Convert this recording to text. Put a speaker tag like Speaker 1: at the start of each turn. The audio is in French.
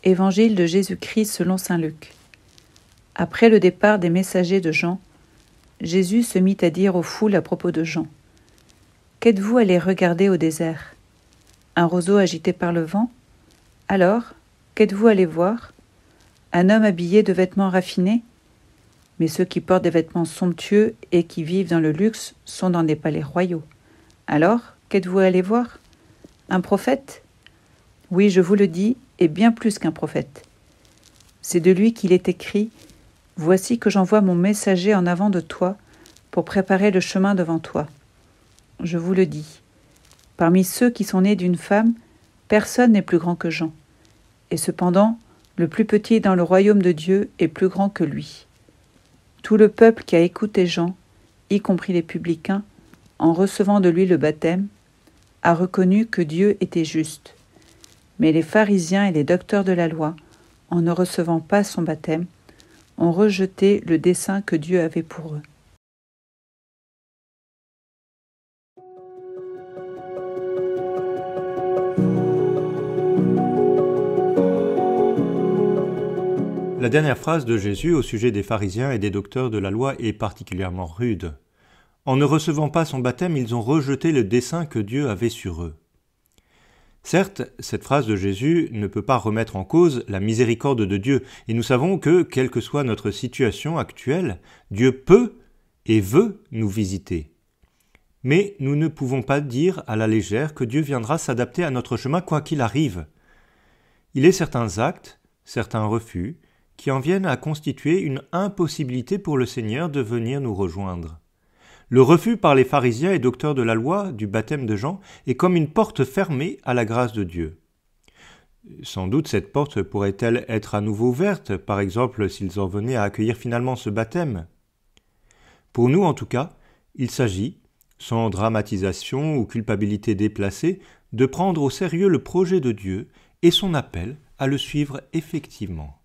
Speaker 1: Évangile de Jésus-Christ selon saint Luc. Après le départ des messagers de Jean, Jésus se mit à dire aux foules à propos de Jean : « Qu'êtes-vous allés regarder au désert ? Un roseau agité par le vent ? Alors, qu'êtes-vous allés voir ? Un homme habillé de vêtements raffinés ? Mais ceux qui portent des vêtements somptueux et qui vivent dans le luxe sont dans des palais royaux. Alors, qu'êtes-vous allés voir ? Un prophète ? Oui, je vous le dis, et bien plus qu'un prophète. C'est de lui qu'il est écrit : « Voici que j'envoie mon messager en avant de toi pour préparer le chemin devant toi. » Je vous le dis, parmi ceux qui sont nés d'une femme, personne n'est plus grand que Jean. Et cependant, le plus petit dans le royaume de Dieu est plus grand que lui. Tout le peuple qui a écouté Jean, y compris les publicains, en recevant de lui le baptême, a reconnu que Dieu était juste. Mais les pharisiens et les docteurs de la loi, en ne recevant pas son baptême, ont rejeté le dessein que Dieu avait pour eux.
Speaker 2: La dernière phrase de Jésus au sujet des pharisiens et des docteurs de la loi est particulièrement rude. En ne recevant pas son baptême, ils ont rejeté le dessein que Dieu avait sur eux. Certes, cette phrase de Jésus ne peut pas remettre en cause la miséricorde de Dieu, et nous savons que, quelle que soit notre situation actuelle, Dieu peut et veut nous visiter. Mais nous ne pouvons pas dire à la légère que Dieu viendra s'adapter à notre chemin quoi qu'il arrive. Il est certains actes, certains refus, qui en viennent à constituer une impossibilité pour le Seigneur de venir nous rejoindre. Le refus par les pharisiens et docteurs de la loi du baptême de Jean est comme une porte fermée à la grâce de Dieu. Sans doute cette porte pourrait-elle être à nouveau ouverte, par exemple s'ils en venaient à accueillir finalement ce baptême. Pour nous en tout cas, il s'agit, sans dramatisation ou culpabilité déplacée, de prendre au sérieux le projet de Dieu et son appel à le suivre effectivement.